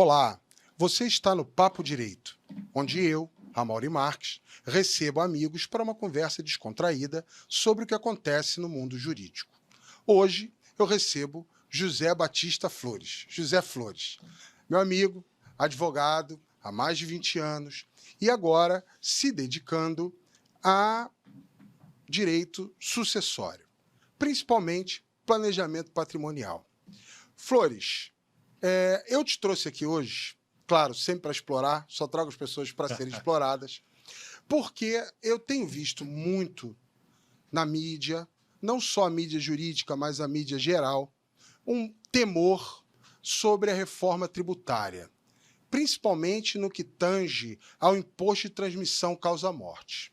Olá, você está no Papo Direito, onde eu, Amaury Marques, recebo amigos para uma conversa descontraída sobre o que acontece no mundo jurídico. Hoje eu recebo José Batista Flores, José Flores, meu amigo, advogado há mais de 20 anos e agora se dedicando a direito sucessório, principalmente planejamento patrimonial. Flores, eu te trouxe aqui hoje, claro, sempre para explorar, só trago as pessoas para serem exploradas, porque eu tenho visto muito na mídia, não só a mídia jurídica, mas a mídia geral, um temor sobre a reforma tributária, principalmente no que tange ao imposto de transmissão causa-morte.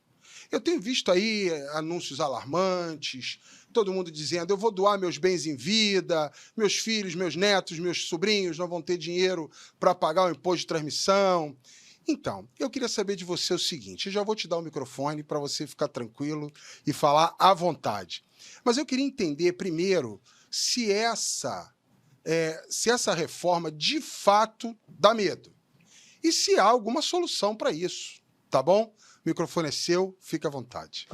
Eu tenho visto aí anúncios alarmantes, todo mundo dizendo: eu vou doar meus bens em vida, meus filhos, meus netos, meus sobrinhos não vão ter dinheiro para pagar o imposto de transmissão. Então, eu queria saber de você o seguinte: eu já vou te dar o microfone para você ficar tranquilo e falar à vontade. Mas eu queria entender primeiro se essa reforma de fato dá medo e se há alguma solução para isso, tá bom? O microfone é seu, fique à vontade.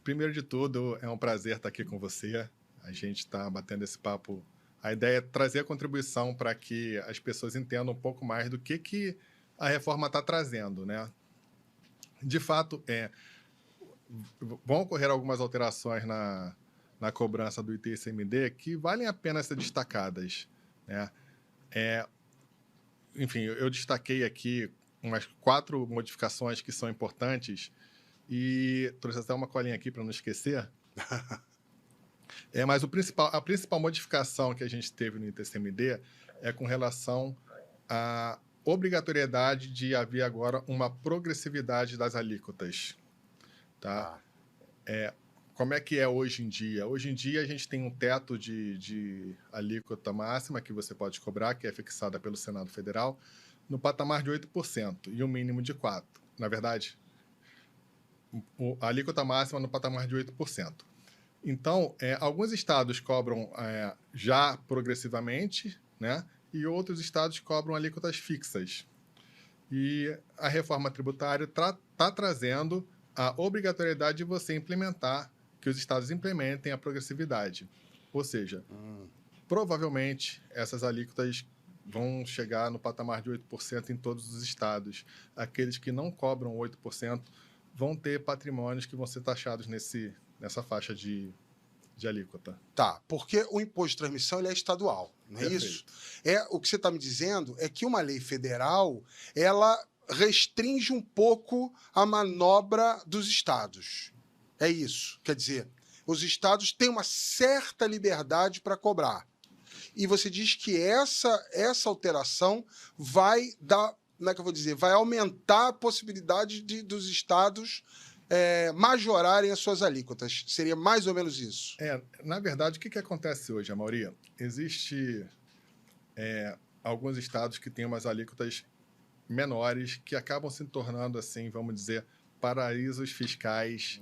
Primeiro de tudo, é um prazer estar aqui com você. A gente está batendo esse papo. A ideia é trazer a contribuição para que as pessoas entendam um pouco mais do que a reforma está trazendo, né? De fato, vão ocorrer algumas alterações na cobrança do ITCMD que valem a pena ser destacadas, né? Enfim, eu destaquei aqui umas 4 modificações que são importantes e trouxe até uma colinha aqui para não esquecer. Mas a principal modificação que a gente teve no ITCMD é com relação à obrigatoriedade de haver agora uma progressividade das alíquotas. Tá? Como é que é hoje em dia? Hoje em dia a gente tem um teto de alíquota máxima que você pode cobrar, que é fixada pelo Senado Federal, no patamar de 8% e um mínimo de 4%. Na verdade, a alíquota máxima no patamar de 8%. Então, alguns estados cobram já progressivamente, né? E outros estados cobram alíquotas fixas. E a reforma tributária está trazendo a obrigatoriedade de você implementar, que os estados implementem a progressividade. Ou seja, provavelmente essas alíquotas vão chegar no patamar de 8% em todos os estados. Aqueles que não cobram 8% vão ter patrimônios que vão ser taxados nessa faixa de alíquota. Tá, porque o imposto de transmissão ele é estadual, não é Perfeito. isso? O que você está me dizendo é que uma lei federal ela restringe um pouco a manobra dos estados. É isso. Quer dizer, os estados têm uma certa liberdade para cobrar. E você diz que essa alteração vai dar, como é que eu vou dizer, vai aumentar a possibilidade dos estados majorarem as suas alíquotas. Seria mais ou menos isso. Na verdade, o que acontece hoje, Amaury? Existe alguns estados que têm umas alíquotas menores que acabam se tornando, assim, vamos dizer, paraísos fiscais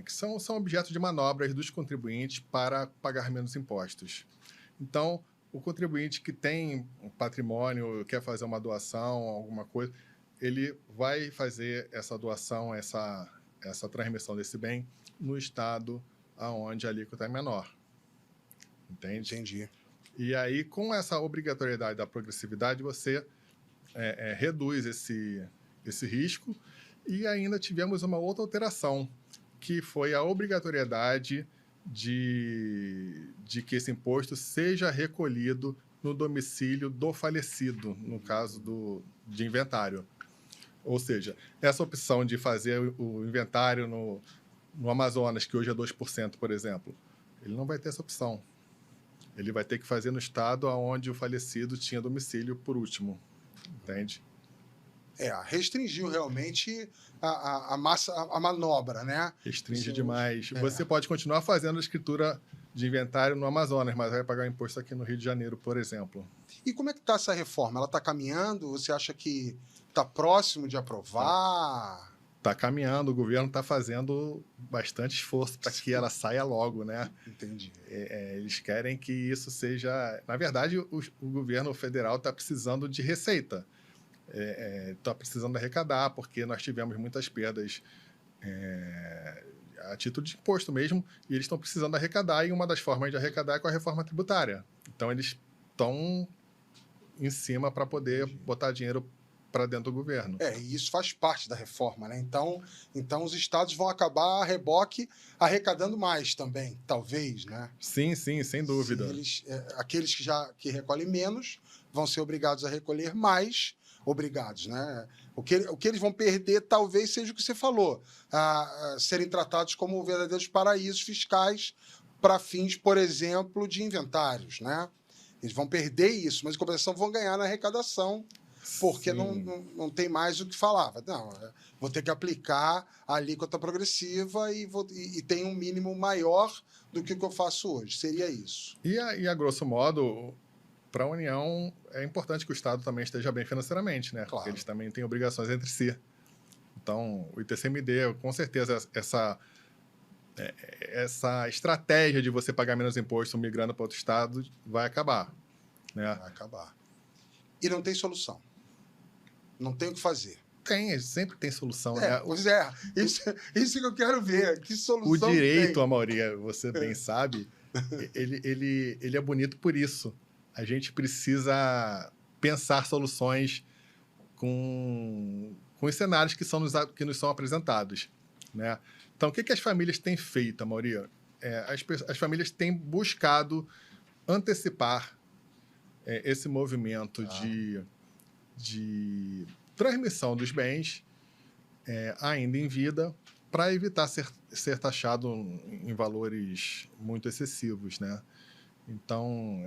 que são objetos de manobras dos contribuintes para pagar menos impostos. Então, o contribuinte que tem um patrimônio, quer fazer uma doação, alguma coisa, ele vai fazer essa doação, essa transmissão desse bem no estado onde a alíquota é menor. Entende? Entendi. E aí, com essa obrigatoriedade da progressividade, você reduz esse risco. E ainda tivemos uma outra alteração, que foi a obrigatoriedade de que esse imposto seja recolhido no domicílio do falecido, no caso de inventário. Ou seja, essa opção de fazer o inventário no Amazonas, que hoje é 2%, por exemplo, ele não vai ter essa opção. Ele vai ter que fazer no estado onde o falecido tinha domicílio por último. Entende? Restringiu realmente a manobra, né? Restringe demais. Você pode continuar fazendo a escritura de inventário no Amazonas, mas vai pagar imposto aqui no Rio de Janeiro, por exemplo. E como é que está essa reforma? Ela está caminhando? Você acha que está próximo de aprovar? Está caminhando, o governo está fazendo bastante esforço para que ela saia logo, né? Entendi. Eles querem que isso seja... Na verdade, o governo federal está precisando de receita. Está precisando arrecadar, porque nós tivemos muitas perdas a título de imposto mesmo, e eles estão precisando arrecadar, e uma das formas de arrecadar é com a reforma tributária. Então, eles estão em cima para poder botar dinheiro para dentro do governo. E isso faz parte da reforma, né? Então os estados vão acabar a reboque arrecadando mais também, talvez, né? Sim, sem dúvida. Aqueles que recolhem menos vão ser obrigados a recolher mais, né? O que eles vão perder talvez seja o que você falou, serem tratados como verdadeiros paraísos fiscais para fins, por exemplo, de inventários, né? Eles vão perder isso, mas em compensação vão ganhar na arrecadação, porque não tem mais o que falar. Não, vou ter que aplicar a alíquota progressiva e tem um mínimo maior do que o que eu faço hoje. Seria isso. E a grosso modo, para a União, é importante que o Estado também esteja bem financeiramente, né? Claro. Porque eles também têm obrigações entre si. Então, o ITCMD, com certeza, essa estratégia de você pagar menos imposto migrando para outro estado vai acabar, né? Vai acabar. E não tem solução. Não tem o que fazer. Sempre tem solução, né? Pois é, isso que eu quero ver. Que solução O direito, tem? Amaury, você bem sabe, ele é bonito por isso. A gente precisa pensar soluções com os cenários que nos são apresentados, né? Então, o que as famílias têm feito, Amaury? As famílias têm buscado antecipar esse movimento de transmissão dos bens ainda em vida, para evitar ser taxado em valores muito excessivos, né? Então,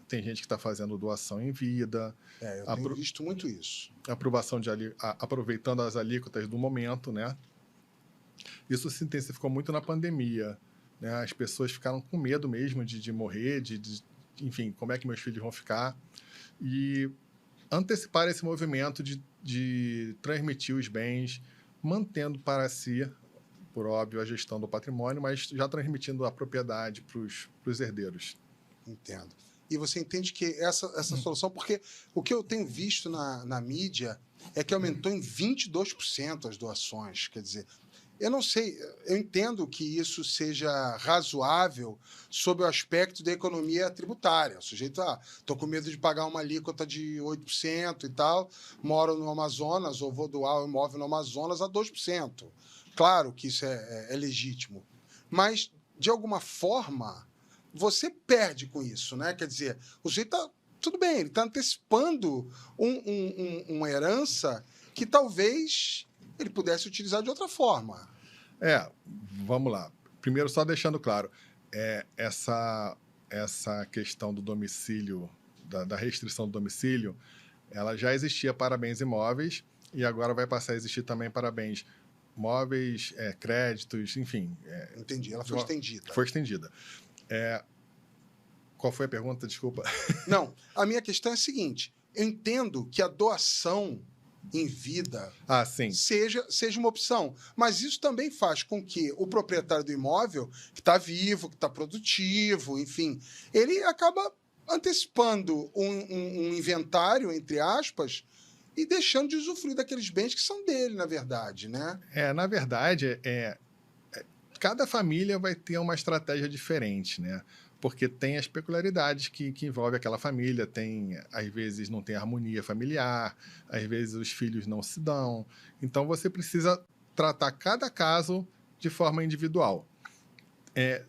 tem gente que está fazendo doação em vida. Eu tenho visto muito isso. Aproveitando as alíquotas do momento, né? Isso se intensificou muito na pandemia, né? As pessoas ficaram com medo mesmo de morrer, enfim, como é que meus filhos vão ficar. E antecipar esse movimento de transmitir os bens, mantendo para si, por óbvio, a gestão do patrimônio, mas já transmitindo a propriedade para os herdeiros. Entendo. E você entende que essa solução... Porque o que eu tenho visto na mídia é que aumentou em 22% as doações. Quer dizer, eu não sei, eu entendo que isso seja razoável sob o aspecto da economia tributária. O sujeito, estou com medo de pagar uma alíquota de 8% e tal, moro no Amazonas ou vou doar o imóvel no Amazonas a 2%. Claro que isso é legítimo, mas, de alguma forma, você perde com isso, né? Quer dizer, o sujeito está... Tudo bem, ele está antecipando uma herança que talvez ele pudesse utilizar de outra forma. Vamos lá. Primeiro, só deixando claro, essa questão do domicílio, da restrição do domicílio, ela já existia para bens imóveis e agora vai passar a existir também para bens móveis, créditos, enfim. Entendi, ela foi estendida. Foi estendida. Qual foi a pergunta? Desculpa. Não, a minha questão é a seguinte, eu entendo que a doação em vida seja uma opção, mas isso também faz com que o proprietário do imóvel, que está vivo, que está produtivo, enfim, ele acaba antecipando um inventário, entre aspas, e deixando de usufruir daqueles bens que são dele, na verdade, né? Na verdade, cada família vai ter uma estratégia diferente, né? Porque tem as peculiaridades que envolve aquela família, às vezes não tem harmonia familiar, às vezes os filhos não se dão. Então, você precisa tratar cada caso de forma individual.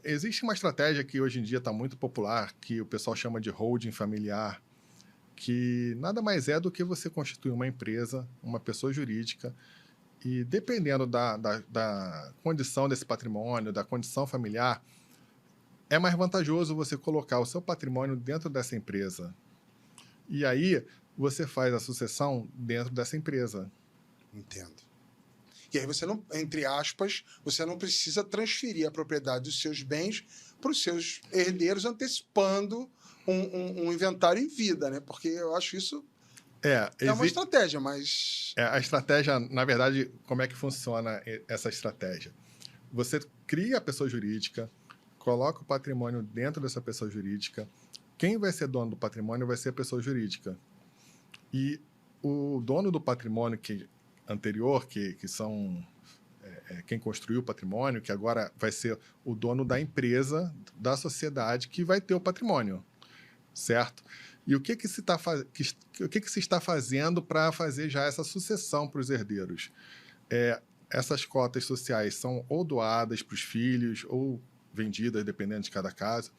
Existe uma estratégia que hoje em dia está muito popular, que o pessoal chama de holding familiar, que nada mais é do que você constituir uma empresa, uma pessoa jurídica, e dependendo da condição desse patrimônio, da condição familiar, é mais vantajoso você colocar o seu patrimônio dentro dessa empresa. E aí, você faz a sucessão dentro dessa empresa. Entendo. E aí você não, entre aspas, você não precisa transferir a propriedade dos seus bens para os seus herdeiros, antecipando um inventário em vida, né? Porque eu acho isso É uma estratégia, mas... A estratégia, na verdade, como é que funciona essa estratégia? Você cria a pessoa jurídica, coloca o patrimônio dentro dessa pessoa jurídica. Quem vai ser dono do patrimônio vai ser a pessoa jurídica. E o dono do patrimônio anterior, que são quem construiu o patrimônio, que agora vai ser o dono da empresa, da sociedade que vai ter o patrimônio, certo? E o que se está fazendo para fazer já essa sucessão para os herdeiros? Essas cotas sociais são ou doadas para os filhos ou vendidas, dependendo de cada caso.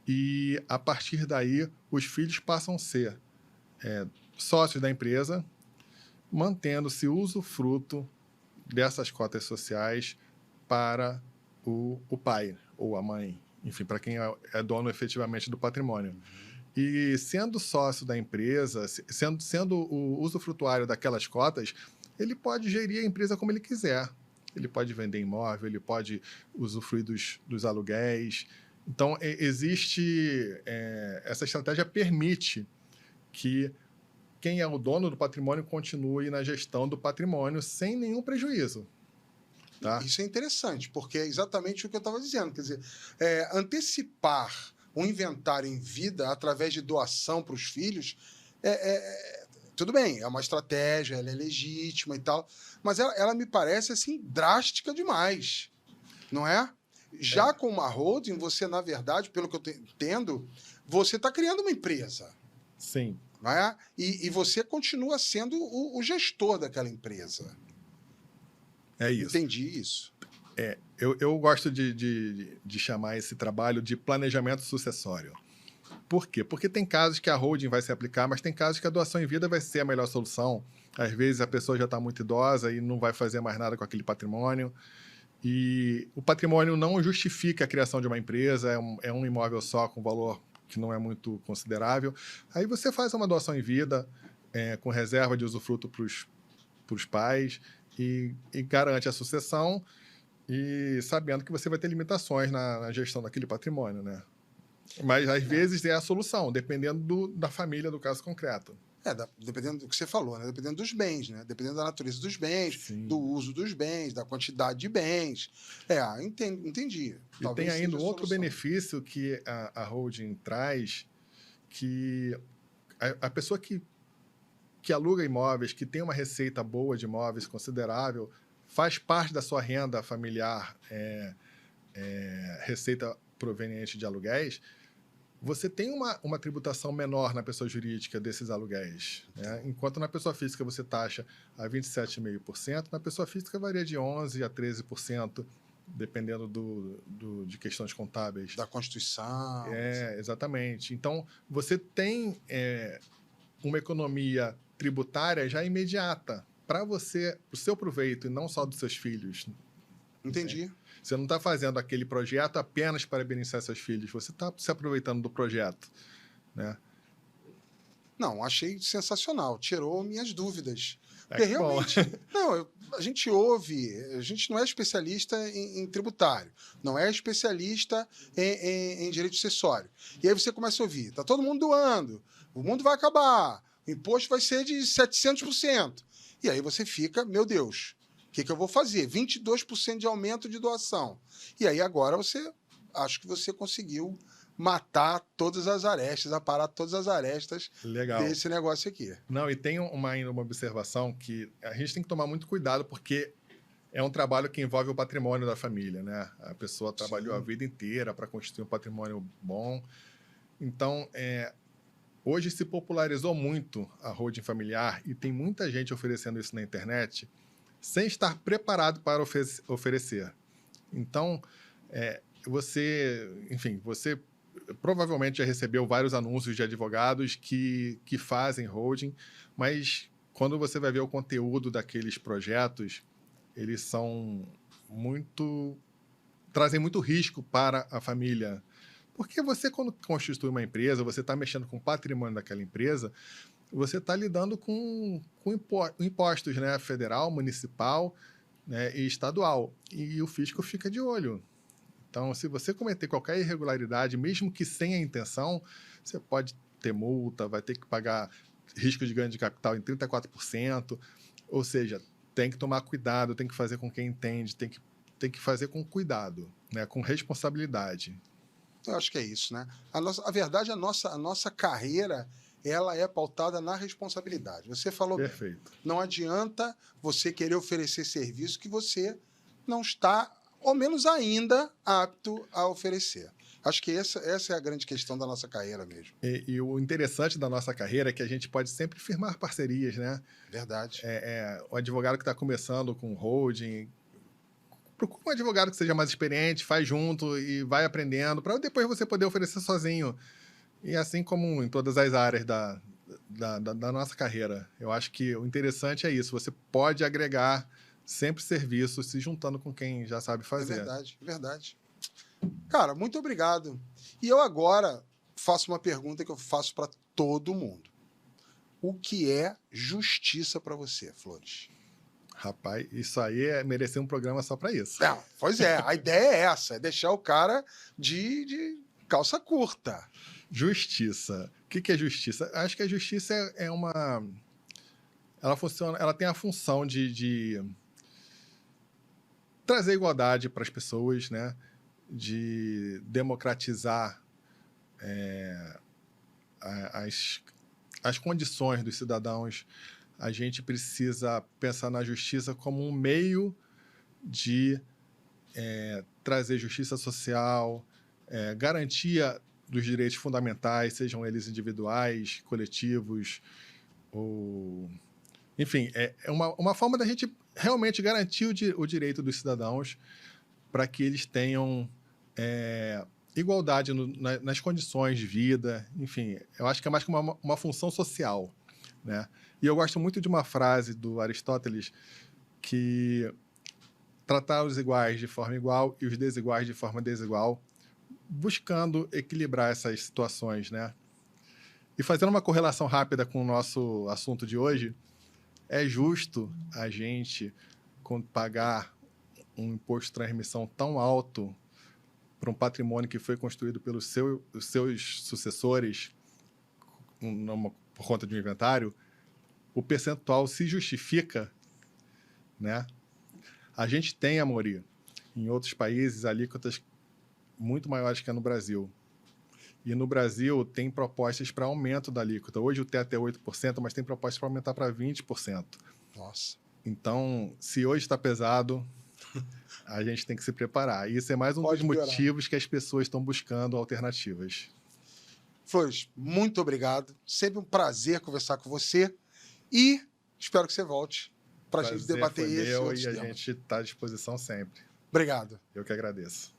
E, a partir daí, os filhos passam a ser sócios da empresa, mantendo-se o usufruto dessas cotas sociais para o pai ou a mãe, enfim, para quem é dono efetivamente do patrimônio. E sendo sócio da empresa, sendo o usufrutuário daquelas cotas, ele pode gerir a empresa como ele quiser. Ele pode vender imóvel, ele pode usufruir dos aluguéis. Então, essa estratégia permite que quem é o dono do patrimônio continue na gestão do patrimônio sem nenhum prejuízo. Tá? Isso é interessante, porque é exatamente o que eu estava dizendo. Quer dizer, antecipar um inventário em vida através de doação para os filhos, tudo bem, é uma estratégia, ela é legítima e tal, mas ela me parece assim drástica demais, não é? Já com uma holding, você, na verdade, pelo que eu entendo, você está criando uma empresa. Sim. Não é? E você continua sendo o gestor daquela empresa. É isso. Entendi isso. Eu gosto de chamar esse trabalho de planejamento sucessório. Por quê? Porque tem casos que a holding vai se aplicar, mas tem casos que a doação em vida vai ser a melhor solução. Às vezes a pessoa já está muito idosa e não vai fazer mais nada com aquele patrimônio. E o patrimônio não justifica a criação de uma empresa, é um imóvel só com valor que não é muito considerável. Aí você faz uma doação em vida, com reserva de usufruto para os pais e garante a sucessão, e sabendo que você vai ter limitações na gestão daquele patrimônio, né? Mas, às vezes, é a solução, dependendo da família, do caso concreto. Dependendo do que você falou, né? Dependendo dos bens, né? Dependendo da natureza dos bens, Sim. do uso dos bens, da quantidade de bens. Entendi. E tem ainda outro benefício que a holding traz, que a pessoa que aluga imóveis, que tem uma receita boa de imóveis considerável, faz parte da sua renda familiar, receita proveniente de aluguéis, você tem uma tributação menor na pessoa jurídica desses aluguéis. Né? Enquanto na pessoa física você taxa a 27,5%, na pessoa física varia de 11% a 13%, dependendo de questões contábeis. Da Constituição. Exatamente. Então, você tem uma economia tributária já imediata para você, para o seu proveito, e não só dos seus filhos. Entendi. Você não está fazendo aquele projeto apenas para beneficiar seus filhos, você está se aproveitando do projeto, né? Não, achei sensacional, tirou minhas dúvidas. Porque realmente, a gente ouve, a gente não é especialista em tributário, não é especialista em direito sucessório. E aí você começa a ouvir, tá todo mundo doando, o mundo vai acabar, o imposto vai ser de 700%. E aí você fica, meu Deus, o que eu vou fazer? 22% de aumento de doação. E aí agora acho que você conseguiu matar todas as arestas, aparar todas as arestas desse negócio aqui. Não, e tem ainda uma observação que a gente tem que tomar muito cuidado, porque é um trabalho que envolve o patrimônio da família, né? A pessoa trabalhou a vida inteira para construir um patrimônio bom. Então, hoje se popularizou muito a holding familiar e tem muita gente oferecendo isso na internet sem estar preparado para oferecer. Então, você provavelmente já recebeu vários anúncios de advogados que fazem holding, mas quando você vai ver o conteúdo daqueles projetos, eles trazem muito risco para a família. Porque você, quando constitui uma empresa, você está mexendo com o patrimônio daquela empresa, você está lidando com impostos, né? Federal, municipal, né? E estadual. E o fisco fica de olho. Então, se você cometer qualquer irregularidade, mesmo que sem a intenção, você pode ter multa, vai ter que pagar risco de ganho de capital em 34%. Ou seja, tem que tomar cuidado, tem que fazer com quem entende, tem que fazer com cuidado, né? Com responsabilidade. Eu acho que é isso, né? A verdade, a nossa carreira, ela é pautada na responsabilidade. Você falou bem. Perfeito. Não adianta você querer oferecer serviço que você não está, ou menos ainda, apto a oferecer. Acho que essa é a grande questão da nossa carreira mesmo. E o interessante da nossa carreira é que a gente pode sempre firmar parcerias, né? Verdade. O advogado que está começando com holding, procura um advogado que seja mais experiente, faz junto e vai aprendendo, para depois você poder oferecer sozinho. E assim como em todas as áreas da nossa carreira. Eu acho que o interessante é isso, você pode agregar sempre serviços se juntando com quem já sabe fazer. É verdade, é verdade. Cara, muito obrigado. E eu agora faço uma pergunta que eu faço para todo mundo. O que é justiça para você, Flores? Rapaz, isso aí é merecer um programa só para isso. Não, pois é, a ideia é essa, é deixar o cara de calça curta. Justiça. O que é justiça? Acho que a justiça é uma... Ela funciona, ela tem a função de trazer igualdade para as pessoas, né? De democratizar as condições dos cidadãos. A gente precisa pensar na justiça como um meio de trazer justiça social, garantia dos direitos fundamentais, sejam eles individuais, coletivos, ou... Enfim, é uma forma da gente realmente garantir o direito dos cidadãos para que eles tenham igualdade nas condições de vida. Enfim, eu acho que é mais que uma função social, né? E eu gosto muito de uma frase do Aristóteles que tratar os iguais de forma igual e os desiguais de forma desigual, buscando equilibrar essas situações, né? E fazendo uma correlação rápida com o nosso assunto de hoje, é justo a gente pagar um imposto de transmissão tão alto para um patrimônio que foi construído pelos seus sucessores por conta de um inventário? O percentual se justifica, né? A gente tem, Amaury, em outros países, alíquotas muito maiores que a no Brasil. E no Brasil tem propostas para aumento da alíquota. Hoje o teto é 8%, mas tem propostas para aumentar para 20%. Nossa. Então, se hoje está pesado, a gente tem que se preparar. E isso é mais um dos motivos que as pessoas estão buscando alternativas. Flores, muito obrigado. Sempre um prazer conversar com você. E espero que você volte para a gente debater esse outro tema. E a gente está à disposição sempre. Obrigado. Eu que agradeço.